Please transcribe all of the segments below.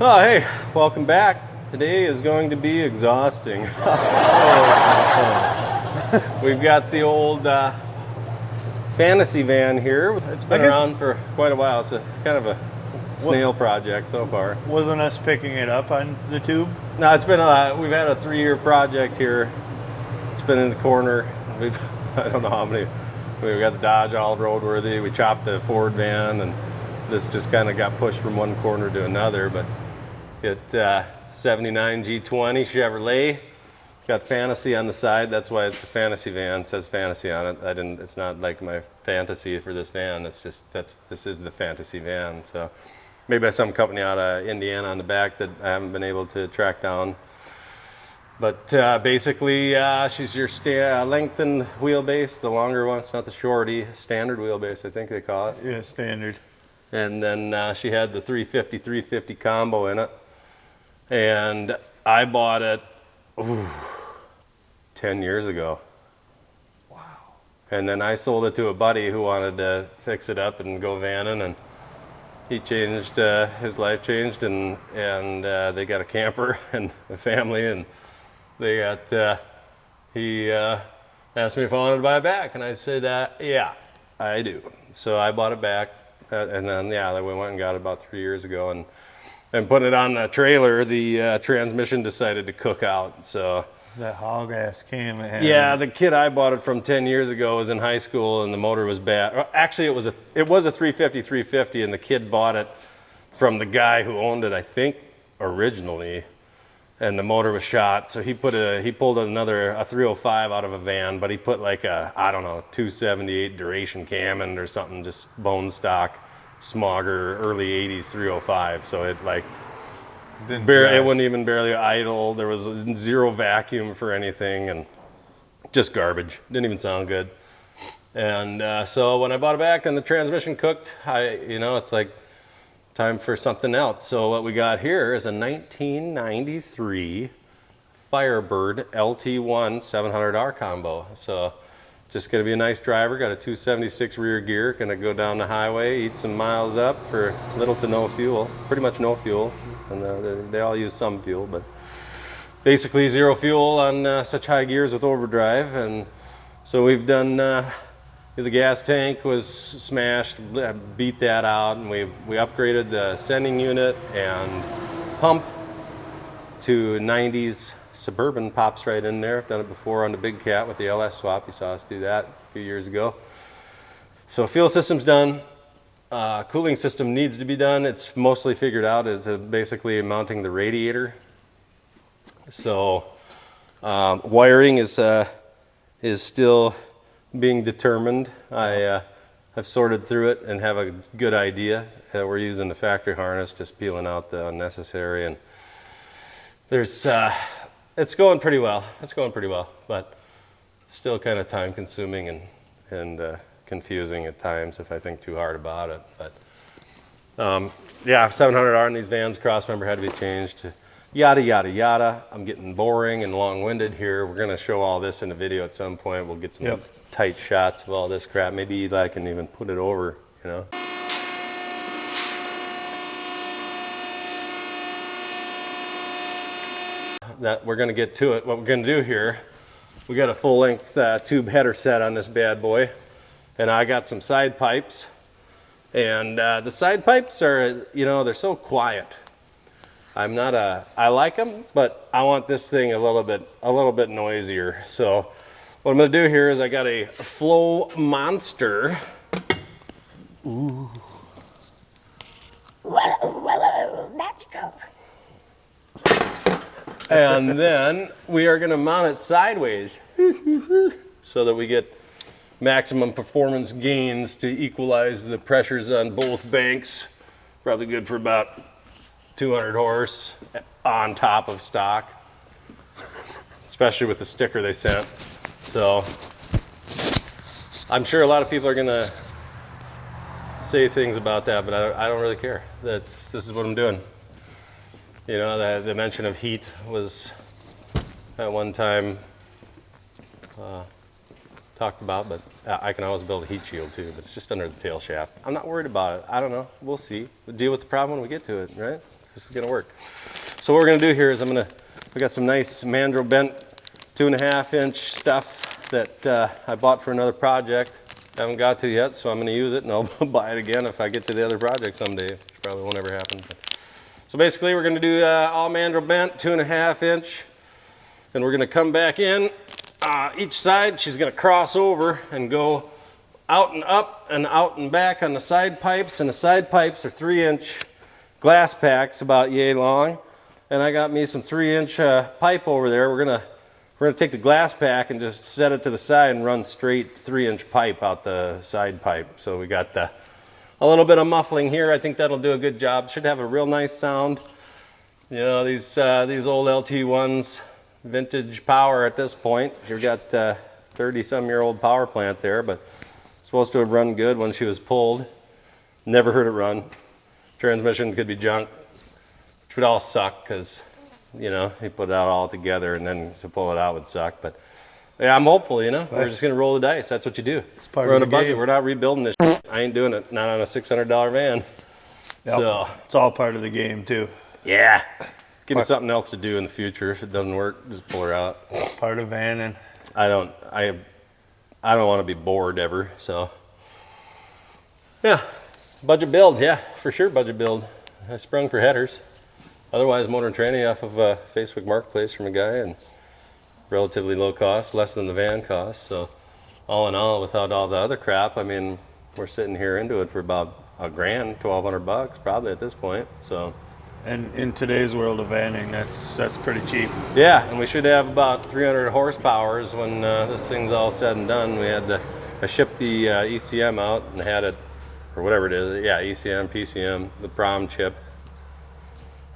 Oh, hey, welcome back. Today is going to be exhausting. We've got the old fantasy van here. It's been around for quite a while. It's kind of a snail project so far. Wasn't us picking it up on the tube? No, it's been we've had a 3-year project here. It's been in the corner. I don't know how many. We got the Dodge all roadworthy. We chopped the Ford van, and this just kind of got pushed from one corner to another. But it 79 G20 Chevrolet. Got fantasy on the side. That's why it's a fantasy van. It says fantasy on it. It's not like my fantasy for this van. It's just this is the fantasy van. So made by some company out of Indiana on the back that I haven't been able to track down. But basically, she's your lengthened wheelbase, the longer one. It's not the shorty, standard wheelbase, I think they call it. Yeah, standard. And then she had the 350 combo in it. And I bought it 10 years ago. Wow. And then I sold it to a buddy who wanted to fix it up and go vanning, and he changed, his life changed, and they got a camper and a family, and they got, he asked me if I wanted to buy it back, and I said, yeah, I do. So I bought it back, and then, yeah, we went and got it about 3 years ago, and putting it on the trailer, the transmission decided to cook out, so. That hog ass cam it had. Yeah, the kid I bought it from 10 years ago was in high school, and the motor was bad. Actually, it was a 350, and the kid bought it from the guy who owned it, I think, originally, and the motor was shot. So he pulled a 305 out of a van, but he put like a, I don't know, 278 duration cam in or something, just bone stock Smogger early 80s 305. So it like. It wouldn't even barely idle. There was zero vacuum for anything, and just garbage. Didn't even sound good. And so when I bought it back and the transmission cooked, it's like time for something else. So what we got here is a 1993 Firebird LT1 700R combo. So just gonna be a nice driver. Got a 276 rear gear. Gonna go down the highway, eat some miles up for little to no fuel. Pretty much no fuel. And they all use some fuel, but basically zero fuel on such high gears with overdrive. And so we've done, the gas tank was smashed, beat that out, and we upgraded the sending unit and pump to 90s Suburban, pops right in there. I've done it before on the Big Cat with the LS swap. You saw us do that a few years ago. So fuel system's done. Cooling system needs to be done. It's mostly figured out as basically mounting the radiator. So wiring is still being determined. I have sorted through it and have a good idea. We're using the factory harness, just peeling out the unnecessary, and there's it's going pretty well. It's going pretty well, but still kind of time consuming and confusing at times if I think too hard about it. But yeah, 700R in these vans, cross member had to be changed to yada yada yada. I'm getting boring and long-winded here. We're gonna show all this in a video at some point. We'll get some tight shots of all this crap. Maybe Eli can even put it over, you know. That we're gonna get to it. What we're gonna do here, we got a full-length tube header set on this bad boy. And I got some side pipes, and the side pipes are, they're so quiet. I like them, but I want this thing a little bit noisier. So what I'm gonna do here is I got a Flow Monster. Ooh. And then we are gonna mount it sideways so that we get maximum performance gains to equalize the pressures on both banks. Probably good for about 200 horse on top of stock, especially with the sticker they sent. So I'm sure a lot of people are gonna say things about that, but I don't really care. This is what I'm doing. The mention of heat was at one time talked about, but I can always build a heat shield too, but it's just under the tail shaft. I'm not worried about it. I don't know. We'll see. We'll deal with the problem when we get to it, right? This is gonna work. So what we're gonna do here is we got some nice mandrel bent 2.5 inch stuff that I bought for another project. Haven't got to yet, so I'm gonna use it and I'll buy it again if I get to the other project someday, which probably won't ever happen. So basically we're gonna do all mandrel bent 2.5 inch, and we're gonna come back in each side. She's gonna cross over and go out and up and out and back on the side pipes, and the side pipes are 3-inch glass packs about yay long. And I got me some 3-inch pipe over there. We're gonna take the glass pack and just set it to the side and run straight 3-inch pipe out the side pipe. So we got a little bit of muffling here. I think that'll do a good job. Should have a real nice sound. You know, these old LT1s, vintage power at this point. You've got 30-some-year-old power plant there, but supposed to have run good when she was pulled. Never heard it run. Transmission could be junk, which would all suck because, you know, you put it out all together and then to pull it out would suck. But yeah, I'm hopeful, you know. We're just going to roll the dice. That's what you do. We're on a budget. We're not rebuilding this shit. I ain't doing it. Not on a $600 van. Yep. So it's all part of the game too. Yeah. Give me something else to do in the future. If it doesn't work, just pull her out. Part of vanning. I don't want to be bored ever, so yeah, budget build, yeah, for sure budget build. I sprung for headers. Otherwise, motor and tranny off of Facebook Marketplace from a guy, and relatively low cost, less than the van cost. So all in all, without all the other crap, I mean, we're sitting here into it for about $1,000, $1,200 probably at this point. So. And in today's world of vanning, that's pretty cheap. Yeah, and we should have about 300 horsepower when this thing's all said and done. I shipped the ECM out and had it, or whatever it is, yeah, ECM, PCM, the prom chip.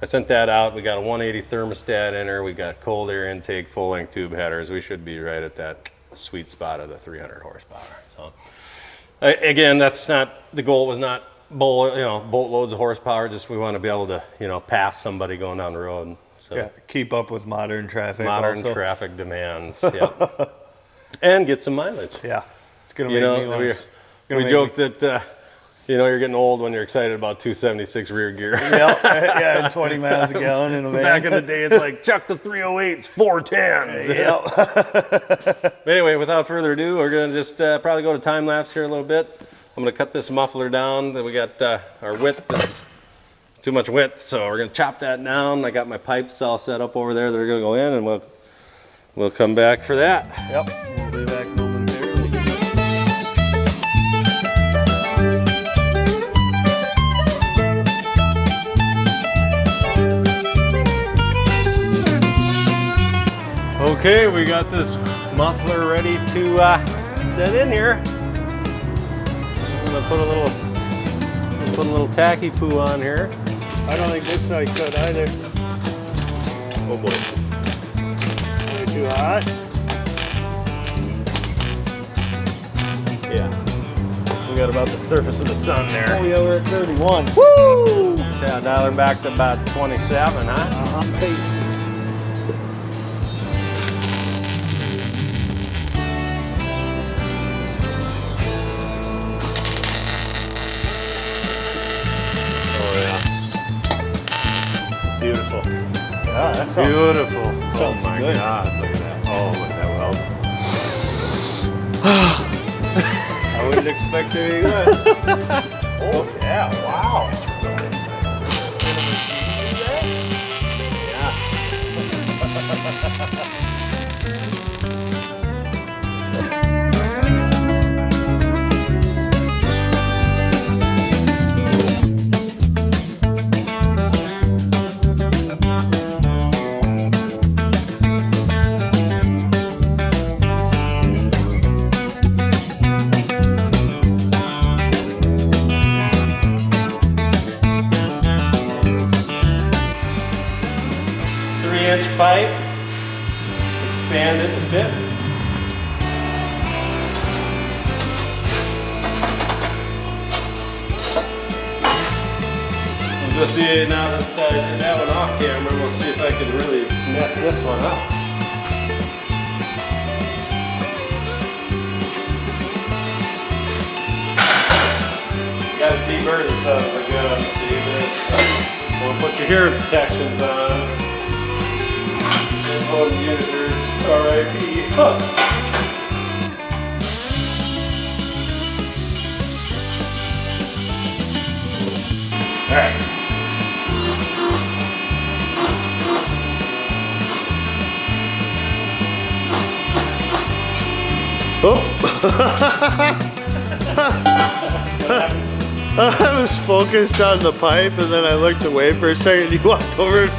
I sent that out. We got a 180 thermostat in her. We got cold air intake, full length tube headers. We should be right at that sweet spot of the 300 horsepower. So again, that's not, the goal was not boatloads of horsepower. Just we want to be able to, you know, pass somebody going down the road. So yeah, keep up with modern traffic. Modern traffic demands. Yeah, and get some mileage. Yeah, it's gonna make me once. We joke that you know, you're getting old when you're excited about 276 rear gear. Yeah, and 20 miles a gallon in a van. Back in the day, it's like chuck the 308s, 410s. Yep. Anyway, without further ado, we're gonna just probably go to time lapse here a little bit. I'm going to cut this muffler down. We got our width is too much width, so we're going to chop that down. I got my pipes all set up over there. They're going to go in, and we'll come back for that. Yep, we'll be back momentarily. Okay, we got this muffler ready to set in here. I'm gonna put a little tacky poo on here. I don't think this side could either. Oh boy. Way too hot. Yeah. We got about the surface of the sun there. Oh yeah, we're at 31. Woo! Yeah, dialing back to about 27, huh? Beautiful. Yeah, that's Beautiful. Oh sounds my good. God, look at that. Oh, look at that weld. I wouldn't expect to be good. Oh yeah, wow. Pipe, expand it a bit. We'll go see now that I did that one off camera. We'll see if I can really mess this one up. Got to deburr this up. We're good. See this. We'll put your hearing protections on. Phone users, RIP. Huh. All right. I was focused on the pipe and then I looked away for a second. You walked over.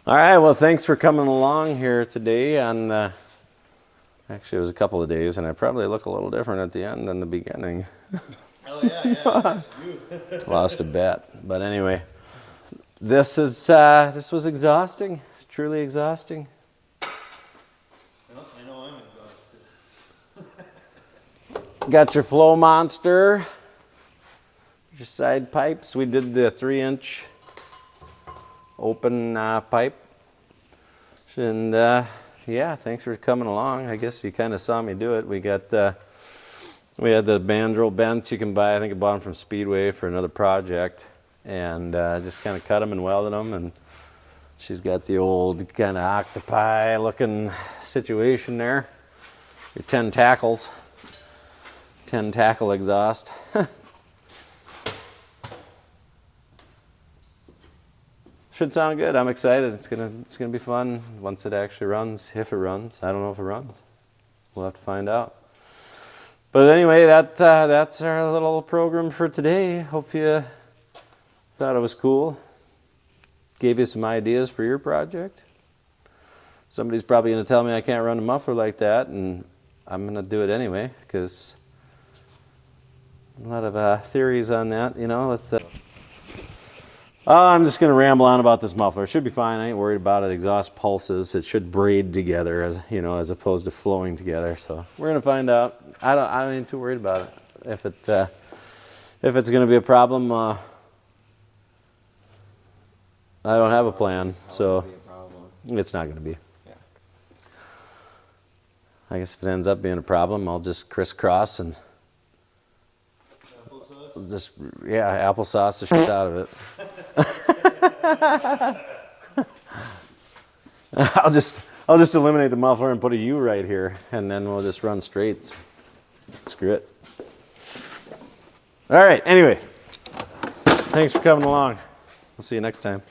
All right, well, thanks for coming along here today on, actually it was a couple of days, and I probably look a little different at the end than the beginning. Oh yeah. Lost a bet, but anyway, this was exhausting, truly exhausting. Well, I know I'm exhausted. Got your flow monster, your side pipes. We did the 3-inch open pipe, and yeah, thanks for coming along. I guess you kind of saw me do it. We had the mandrel bents you can buy. I think I bought them from Speedway for another project, and just kind of cut them and welded them. And she's got the old kind of octopi looking situation there. Your 10 tackle exhaust. Should sound good. I'm excited. It's gonna be fun once it actually runs. If it runs, I don't know if it runs. We'll have to find out. But anyway, that's our little program for today. Hope you thought it was cool. Gave you some ideas for your project. Somebody's probably gonna tell me I can't run a muffler like that, and I'm gonna do it anyway because a lot of theories on that, you know. With I'm just going to ramble on about this muffler. It should be fine. I ain't worried about it. Exhaust pulses. It should braid together, as opposed to flowing together. So we're going to find out. I ain't too worried about it. If if it's going to be a problem, I don't have a plan, so Be a problem. it's not going to be. Yeah. I guess if it ends up being a problem, I'll just crisscross and just applesauce the shit out of it. I'll just eliminate the muffler and put a U right here, and then we'll just run straights. Screw it. All right. Anyway, thanks for coming along. We'll see you next time.